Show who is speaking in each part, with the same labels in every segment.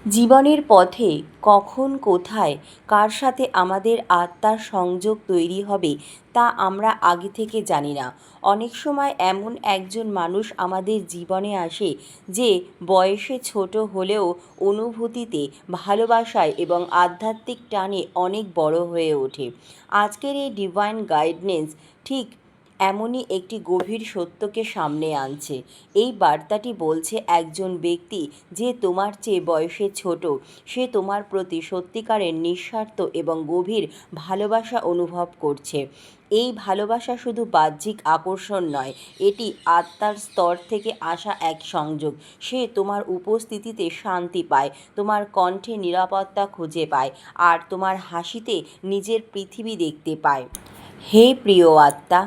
Speaker 1: জীবনের পথে কখন কোথায় কার সাথে আমাদের আত্মার সংযোগ তৈরি হবে তা আমরা আগে থেকে জানি না। অনেক সময় এমন একজন মানুষ আমাদের জীবনে আসে যে বয়সে ছোট হলেও অনুভূতিতে, ভালোবাসায় এবং আধ্যাত্মিক টানে অনেক বড় হয়ে ওঠে। আজকের এই ডিভাইন গাইডনেস ঠিক এমনই একটি গভীর সত্যকে সামনে আনছে। এই বার্তাটি বলছে একজন ব্যক্তি যে তোমার চেয়ে বয়সে ছোট, সে তোমার প্রতি সত্যিকারের নিঃস্বার্থ এবং গভীর ভালোবাসা অনুভব করছে। এই ভালোবাসা শুধু বাহ্যিক আকর্ষণ নয়, এটি আত্মার স্তর থেকে আসা এক সংযোগ। সে তোমার উপস্থিতিতে শান্তি পায়, তোমার কণ্ঠে নিরাপত্তা খুঁজে পায়, আর তোমার হাসিতে নিজের পৃথিবী দেখতে পায়। হে প্রিয় আত্মা,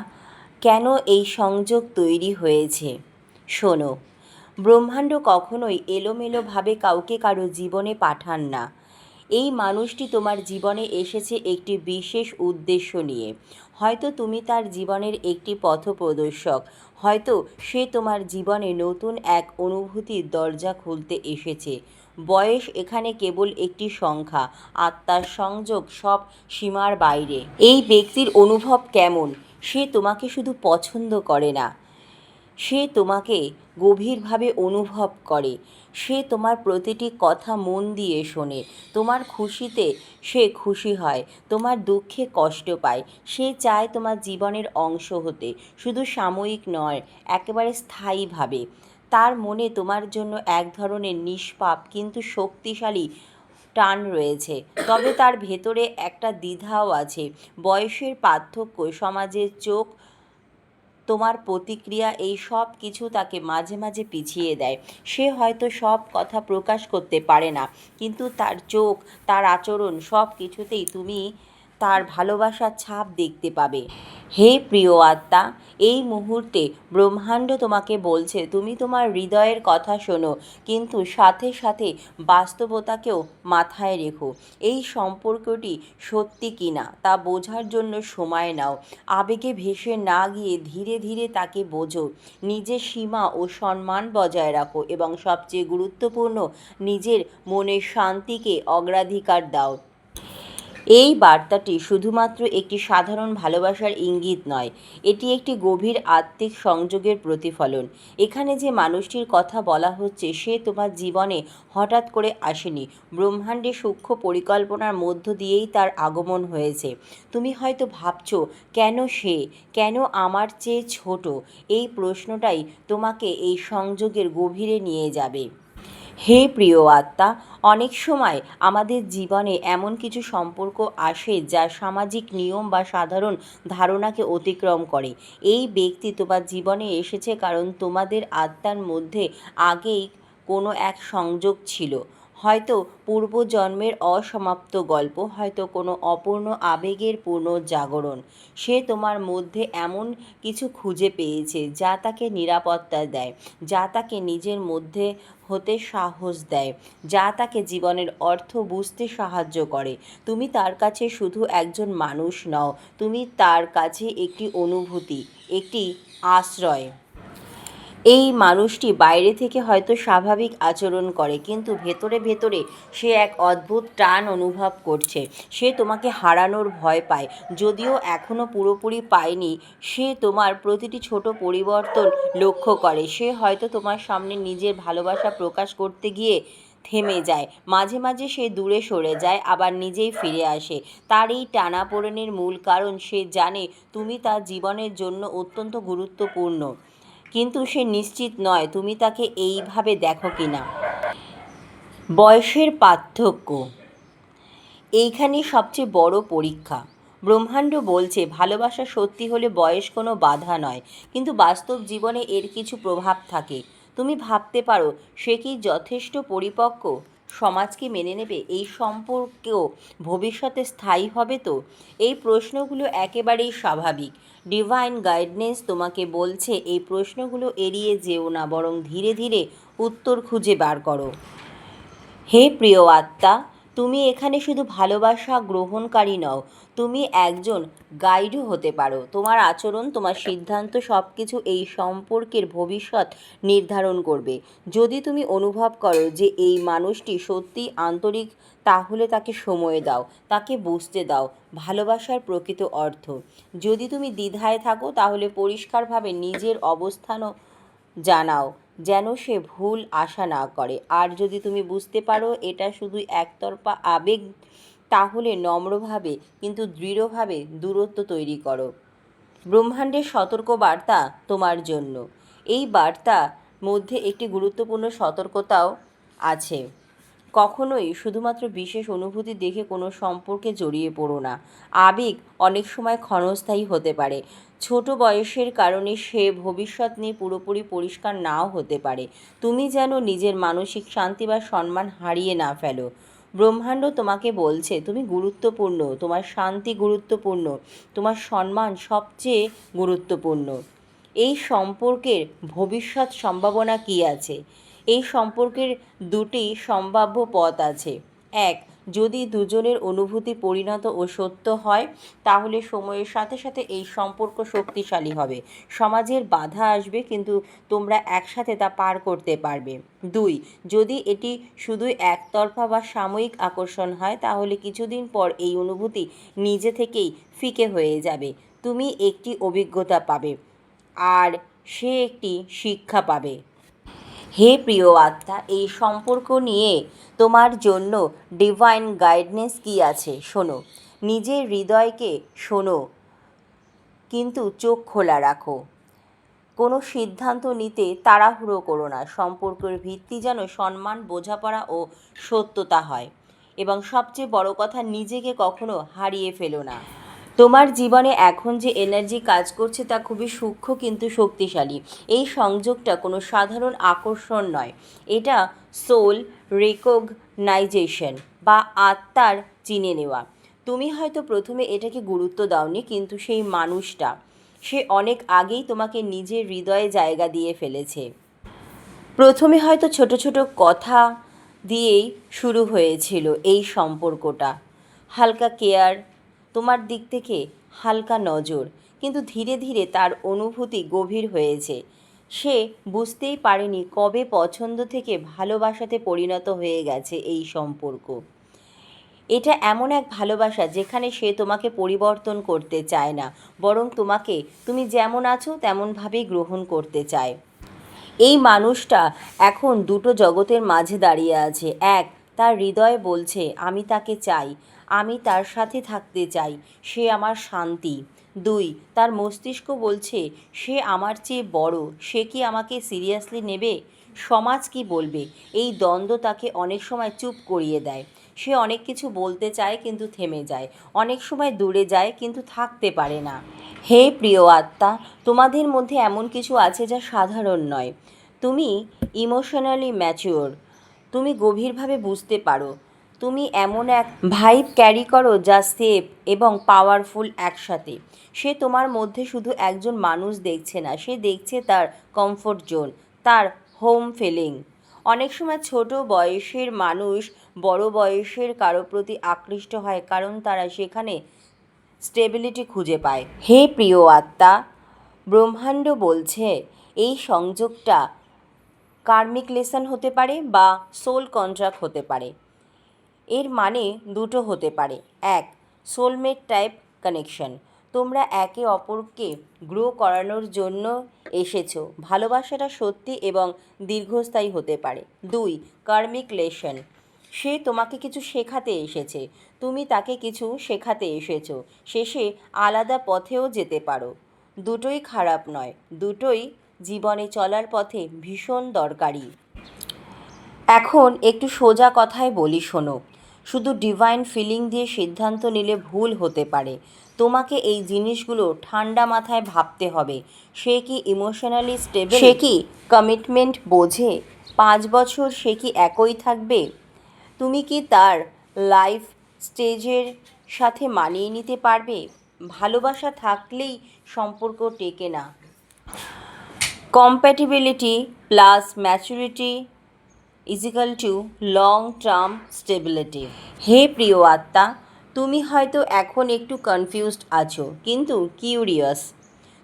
Speaker 1: কেন এই সংযোগ তৈরি হয়েছে? শোনো, ব্রহ্মাণ্ড কখনোই এলোমেলোভাবে কাউকে কারো জীবনে পাঠান না। এই মানুষটি তোমার জীবনে এসেছে একটি বিশেষ উদ্দেশ্য নিয়ে। হয়তো তুমি তার জীবনের একটি পথপ্রদর্শক, হয়তো সে তোমার জীবনে নতুন এক অনুভূতির দরজা খুলতে এসেছে। বয়স এখানে কেবল একটি সংখ্যা, আত্মার সংযোগ সব সীমার বাইরে। এই ব্যক্তির অনুভব কেমন? সে তোমাকে শুধু পছন্দ করে না, সে তোমাকে গভীরভাবে অনুভব করে। সে তোমার প্রতিটি কথা মন দিয়ে শোনে। তোমার খুশিতে সে খুশি হয়, তোমার দুঃখে কষ্ট পায়। সে চায় তোমার জীবনের অংশ হতে, শুধু সাময়িক নয়, একেবারে স্থায়ীভাবে। তার মনে তোমার জন্য এক ধরনের নিষ্পাপ কিন্তু শক্তিশালী টান রয়েছে। তবে তার ভেতরে একটা দ্বিধাও আছে। বয়সের পার্থক্য, সমাজের চোখ, তোমার প্রতিক্রিয়া, এই সব কিছু তাকে মাঝে মাঝে পিছিয়ে দেয়। সে হয়তো সব কথা প্রকাশ করতে পারে না, কিন্তু তার চোখ, তার আচরণ, সব কিছুতেই তুমি তার ভালোবাসার ছাপ দেখতে পাবে। হে প্রিয় আত্মা, এই মুহূর্তে ব্রহ্মাণ্ড তোমাকে বলছে তুমি তোমার হৃদয়ের কথা শোনো, কিন্তু সাথে সাথে বাস্তবতাকেও মাথায় রেখো। এই সম্পর্কটি সত্যি কিনা তা বোঝার জন্য সময় নাও। আবেগে ভেসে না গিয়ে ধীরে ধীরে তাকে বোঝো। নিজের সীমা ও সম্মান বজায় রাখো এবং সবচেয়ে গুরুত্বপূর্ণ, নিজের মনের শান্তিকে অগ্রাধিকার দাও। এই বার্তাটি শুধুমাত্র একটি সাধারণ ভালোবাসার ইঙ্গিত নয়, এটি একটি গভীর আত্মিক সংযোগের প্রতিফলন। এখানে যে মানুষটির কথা বলা হচ্ছে সে তোমার জীবনে হঠাৎ করে আসেনি। ব্রহ্মাণ্ডের সূক্ষ্ম পরিকল্পনার মধ্য দিয়েই তার আগমন হয়েছে। তুমি হয়তো ভাবছো, কেন সে, কেন আমার চেয়ে ছোট? এই প্রশ্নটাই তোমাকে এই সংযোগের গভীরে নিয়ে যাবে। হে প্রিয় আত্মা, অনেক সময় আমাদের জীবনে এমন কিছু সম্পর্ক আসে যা সামাজিক নিয়ম বা সাধারণ ধারণাকে অতিক্রম করে। এই ব্যক্তি তোমার জীবনে এসেছে কারণ তোমাদের আত্মার মধ্যে আগেই কোনো এক সংযোগ ছিল। হয়তো পূর্বজন্মের অসমাপ্ত গল্প, হয়তো কোনো অপূর্ণ আবেগের পুনর্জাগরণ। সে তোমার মধ্যে এমন কিছু খুঁজে পেয়েছে যা তাকে নিরাপত্তা দেয়, যা তাকে নিজের মধ্যে হতে সাহস দেয়, যা তাকে জীবনের অর্থ বুঝতে সাহায্য করে। তুমি তার কাছে শুধু একজন মানুষ নও, তুমি তার কাছে একটি অনুভূতি, একটি আশ্রয়। এই মানুষটি বাইরে থেকে হয়তো স্বাভাবিক আচরণ করে, কিন্তু ভেতরে ভেতরে সে এক অদ্ভুত টান অনুভব করছে। সে তোমাকে হারানোর ভয় পায়, যদিও এখনও পুরোপুরি পায়নি। সে তোমার প্রতিটি ছোট পরিবর্তন লক্ষ্য করে। সে হয়তো তোমার সামনে নিজের ভালোবাসা প্রকাশ করতে গিয়ে থেমে যায়, মাঝে মাঝে সে দূরে সরে যায়, আবার নিজেই ফিরে আসে। তার এই টানাপোড়েনের মূল কারণ সে জানে তুমি তার জীবনের জন্য অত্যন্ত গুরুত্বপূর্ণ, কিন্তু সে নিশ্চিত নয় তুমি তাকে এইভাবে দেখো কিনা। বয়সের পার্থক্য এইখানেই সবচেয়ে বড় পরীক্ষা। ব্রহ্মাণ্ড বলছে ভালোবাসা সত্যি হলে বয়স কোনো বাধা নয়, কিন্তু বাস্তব জীবনে এর কিছু প্রভাব থাকে। তুমি ভাবতে পারো, সে কি যথেষ্ট পরিপক্ক? সমাজ কি মেনে নেবে? এই সম্পর্কেও ভবিষ্যতে স্থায়ী হবে তো? এই প্রশ্নগুলো একেবারেই স্বাভাবিক। ডিভাইন গাইডনেস তোমাকে বলছে এই প্রশ্নগুলো এড়িয়ে যেও না, বরং ধীরে ধীরে উত্তর খুঁজে বার করো। হে প্রিয় আত্মা, তুমি এখানে শুধু ভালোবাসা গ্রহণকারী নও, তুমি একজন গাইডও হতে পারো। তোমার আচরণ, তোমার সিদ্ধান্ত সব কিছু এই সম্পর্কের ভবিষ্যৎ নির্ধারণ করবে। যদি তুমি অনুভব করো যে এই মানুষটি সত্যিই আন্তরিক, তাহলে তাকে সময় দাও, তাকে বুঝতে দাও ভালোবাসার প্রকৃত অর্থ। যদি তুমি দ্বিধায় থাকো, তাহলে পরিষ্কারভাবে নিজের অবস্থানও জানাও, যেন সে ভুল আশা না করে। আর যদি তুমি বুঝতে পারো এটা শুধু একতরফা আবেগ, তাহলে নম্রভাবে কিন্তু দৃঢ়ভাবে দূরত্ব তৈরি করো। ব্রহ্মাণ্ডের সতর্ক বার্তা তোমার জন্য। এই বার্তার মধ্যে একটি গুরুত্বপূর্ণ সতর্কতাও আছে। কখনোই শুধুমাত্র বিশেষ অনুভূতি দেখে কোনো সম্পর্কে জড়িয়ে পড়ো না। আবেগ অনেক সময় ক্ষণস্থায়ী হতে পারে। ছোট বয়সের কারণে সে ভবিষ্যৎ নিয়ে পুরোপুরি পরিষ্কার নাও হতে পারে। তুমি যেন নিজের মানসিক শান্তি বা সম্মান হারিয়ে না ফেলো। ব্রহ্মাণ্ড তোমাকে বলছে তুমি গুরুত্বপূর্ণ, তোমার শান্তি গুরুত্বপূর্ণ, তোমার সম্মান সবচেয়ে গুরুত্বপূর্ণ। এই সম্পর্কের ভবিষ্যৎ সম্ভাবনা কী আছে? এই সম্পর্কের দুটি সম্ভাব্য পথ আছে। এক, যদি দুজনের অনুভূতি পরিণত ও সত্য হয়, তাহলে সময়ের সাথে সাথে এই সম্পর্ক শক্তিশালী হবে। সমাজের বাধা আসবে, কিন্তু তোমরা একসাথে তা পার করতে পারবে। দুই, যদি এটি শুধু একতরফা বা সাময়িক আকর্ষণ হয়, তাহলে কিছুদিন পর এই অনুভূতি নিজে থেকেই ফিকে হয়ে যাবে। তুমি একটি অভিজ্ঞতা পাবে, আর সে একটি শিক্ষা পাবে। হে প্রিয় আত্মা, এই সম্পর্ক নিয়ে তোমার জন্য ডিভাইন গাইডনেস কী আছে শোনো। নিজের হৃদয়কে শোনো, কিন্তু চোখ খোলা রাখো। কোনো সিদ্ধান্ত নিতে তাড়াহুড়ো করো না। সম্পর্কের ভিত্তি যেন সম্মান, বোঝাপড়া ও সত্যতা হয়। এবং সবচেয়ে বড় কথা, নিজেকে কখনো হারিয়ে ফেলো না। তোমার জীবনে এখন যে এনার্জি কাজ করছে তা খুবই সূক্ষ্ম কিন্তু শক্তিশালী। এই সংযোগটা কোনো সাধারণ আকর্ষণ নয়, এটা সোল রেকগনাইজেশন বা আত্মার চিনে নেওয়া। তুমি হয়তো প্রথমে এটাকে গুরুত্ব দাওনি, কিন্তু সেই মানুষটা, সে অনেক আগেই তোমাকে নিজের হৃদয়ে জায়গা দিয়ে ফেলেছে। প্রথমে হয়তো ছোট ছোট কথা দিয়েই শুরু হয়েছিল এই সম্পর্কটা। হালকা কেয়ার, তোমার দিক থেকে হালকা নজর, কিন্তু ধীরে ধীরে তার অনুভূতি গভীর হয়েছে। সে বুঝতেই পারেনি কবে পছন্দ থেকে ভালোবাসাতে পরিণত হয়ে গেছে এই সম্পর্ক। এটা এমন এক ভালোবাসা যেখানে সে তোমাকে পরিবর্তন করতে চায় না, বরং তোমাকে তুমি যেমন আছো তেমনভাবেই গ্রহণ করতে চায়। এই মানুষটা এখন দুটো জগতের মাঝে দাঁড়িয়ে আছে। এক, তার হৃদয় বলছে আমি তাকে চাই, আমি তার সাথে থাকতে চাই, সে আমার শান্তি। দুই, তার মস্তিষ্ক বলছে সে আমার চেয়ে বড়, সে কি আমাকে সিরিয়াসলি নেবে, সমাজ কি বলবে। এই দ্বন্দ্ব তাকে অনেক সময় চুপ করিয়ে দেয়। সে অনেক কিছু বলতে চায় কিন্তু থেমে যায়, অনেক সময় দূরে যায় কিন্তু থাকতে পারে না। হে প্রিয় আত্মা, তোমাদের মধ্যে এমন কিছু আছে যা সাধারণ নয়। তুমি ইমোশনালি ম্যাচিওর, তুমি গভীরভাবে বুঝতে পারো। তুমি এমন এক ভাইব ক্যারি করো যা সেফ এবং পাওয়ারফুল একসাথে। সে তোমার মধ্যে শুধু একজন মানুষ দেখছে না, সে দেখছে তার কমফোর্ট জোন, তার হোম ফিলিং। অনেক সময় ছোট বয়সের মানুষ বড় বয়সের কারো প্রতি আকৃষ্ট হয়, কারণ তারা সেখানে স্টেবিলিটি খুঁজে পায়। হে প্রিয় আত্মা, ব্রহ্মাণ্ড বলছে এই সংযোগটা কার্মিক লেসন হতে পারে বা সোল কন্ট্রাক্ট হতে পারে। এর মানে দুটো হতে পারে। এক, সোলমেট টাইপ কানেকশন, তোমরা একে অপরকে গ্রো করানোর জন্য এসেছো। ভালোবাসাটা সত্যি এবং দীর্ঘস্থায়ী হতে পারে। দুই, কার্মিক লেসন, সে তোমাকে কিছু শেখাতে এসেছে, তুমি তাকে কিছু শেখাতে এসেছো। শেষে আলাদা পথেও যেতে পারো। দুটোই খারাপ নয়, দুটোই জীবনে চলার পথে ভীষণ দরকারি। এখন একটু সোজা কথায় বলি শোনো। শুধু ডিভাইন ফিলিং দিয়ে সিদ্ধান্ত নিলে ভুল হতে পারে। তোমাকে এই জিনিসগুলো ঠান্ডা মাথায় ভাবতে হবে। সে কি ইমোশনালি স্টেবল, সে কি কমিটমেন্ট বোঝে, 5 বছর সে কি একই থাকবে, তুমি কি তার লাইফ স্টেজের সাথে মানিয়ে নিতে পারবে। ভালোবাসা থাকলেই সম্পর্ক টেকে না, compatibility plus maturity equal to long term stability. হে প্রিয় আত্মা, তুমি হয়তো এখন একটু কনফিউজড আছো, কিন্তু কিউরিয়াস।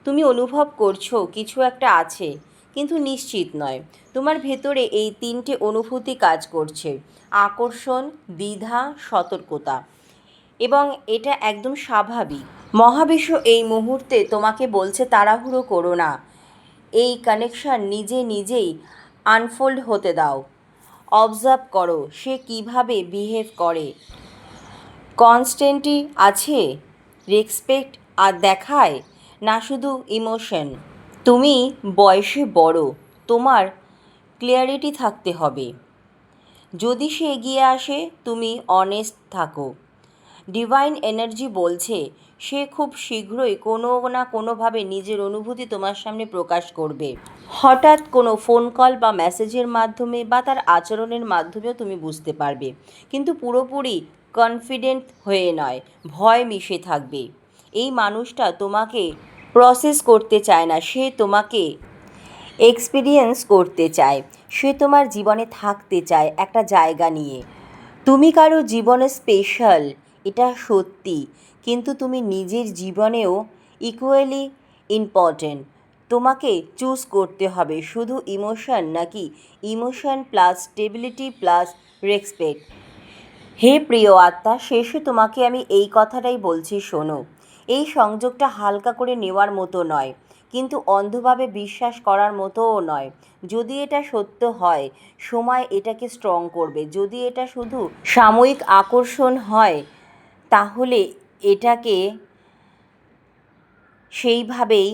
Speaker 1: তুমি অনুভব করছো কিছু একটা আছে, কিন্তু নিশ্চিত নয়। তোমার ভেতরে এই তিনটে অনুভূতি কাজ করছে: আকর্ষণ, দ্বিধা, সতর্কতা। এবং এটা একদম স্বাভাবিক। মহাবিশ্ব এই মুহূর্তে তোমাকে বলছে তাড়াহুড়ো করো না, এই কানেকশন নিজে নিজেই আনফোল্ড হতে দাও। অবজার্ভ করো সে কিভাবে বিহেভ করে। কনস্ট্যান্টই আছে, রেসপেক্ট আর দেখায়, না শুধু ইমোশন। তুমি বয়সে বড়, তোমার ক্লিয়ারিটি থাকতে হবে। যদি সে এগিয়ে আসে, তুমি অনেস্ট থাকো। ডিভাইন এনার্জি বলছে সে খুব শীঘ্রই কোনো না কোনোভাবে নিজের অনুভূতি তোমার সামনে প্রকাশ করবে। হঠাৎ কোনো ফোন কল বা মেসেজের মাধ্যমে বা তার আচরণের মাধ্যমেও তুমি বুঝতে পারবে, কিন্তু পুরোপুরি কনফিডেন্ট হয়ে নয়, ভয় মিশে থাকবে। এই মানুষটা তোমাকে প্রসেস করতে চায় না, সে তোমাকে এক্সপিরিয়েন্স করতে চায়। সে তোমার জীবনে থাকতে চায় একটা জায়গা নিয়ে। তুমি কারো জীবনে স্পেশাল, এটা সত্যি, কিন্তু তুমি নিজের জীবনেও ইকুয়ালি ইম্পর্ট্যান্ট। তোমাকে চুজ করতে হবে শুধু ইমোশন নাকি emotion plus stability plus respect. হে প্রিয় আত্মা, শেষে তোমাকে আমি এই কথাটাই বলছি, শোনো। এই সংযোগটা হালকা করে নেওয়ার মতো নয়, কিন্তু অন্ধভাবে বিশ্বাস করার মতোও নয়। যদি এটা সত্য হয়, সময় এটাকে স্ট্রং করবে। যদি এটা শুধু সাময়িক আকর্ষণ হয়, তাহলে এটাকে সেইভাবেই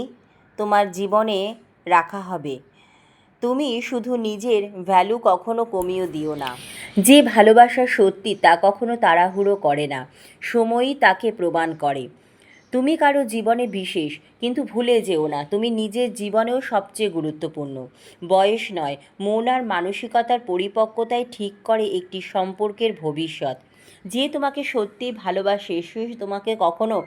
Speaker 1: তোমার জীবনে রাখা হবে। তুমি শুধু নিজের ভ্যালু কখনো কমিয়ে দিও না। যে ভালোবাসা সত্যি তা কখনো তাড়াহুড়ো করে না, সময়ই তাকে প্রমাণ করে। তুমি কারো জীবনে বিশেষ, কিন্তু ভুলে যেও না তুমি নিজের জীবনেও সবচেয়ে গুরুত্বপূর্ণ। বয়স নয়, মন আর মানসিকতার পরিপক্কতাই ঠিক করে একটি সম্পর্কের ভবিষ্যৎ। যে তোমাকে সত্যিই ভালোবাসে সে তোমাকে কখনো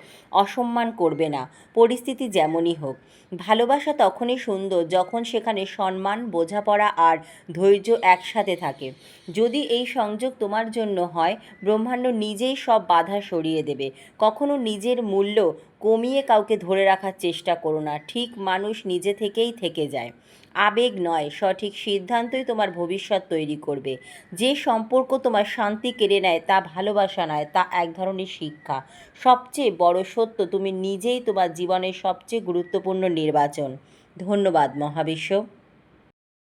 Speaker 1: অসম্মান করবে না, পরিস্থিতি যেমনই হোক। ভালোবাসা তখনই সুন্দর যখন সেখানে সম্মান, বোঝাপড়া আর ধৈর্য একসাথে থাকে। যদি এই সংযোগ তোমার জন্য হয়, ব্রহ্মাণ্ড নিজেই সব বাধা সরিয়ে দেবে। কখনো নিজের মূল্য কমিয়ে কাউকে ধরে রাখার চেষ্টা করো না। ঠিক মানুষ নিজে থেকেই থেকে যায়। আবেগ নয়, সঠিক সিদ্ধান্তই তোমার ভবিষ্যৎ তৈরি করবে। যে সম্পর্ক তোমার শান্তি কেড়ে নেয় তা ভালোবাসা নয়, তা এক ধরনের শিক্ষা। সবচেয়ে বড় সত্য, তুমি নিজেই তোমার জীবনের সবচেয়ে গুরুত্বপূর্ণ নির্বাচন। ধন্যবাদ মহাবিশ্ব।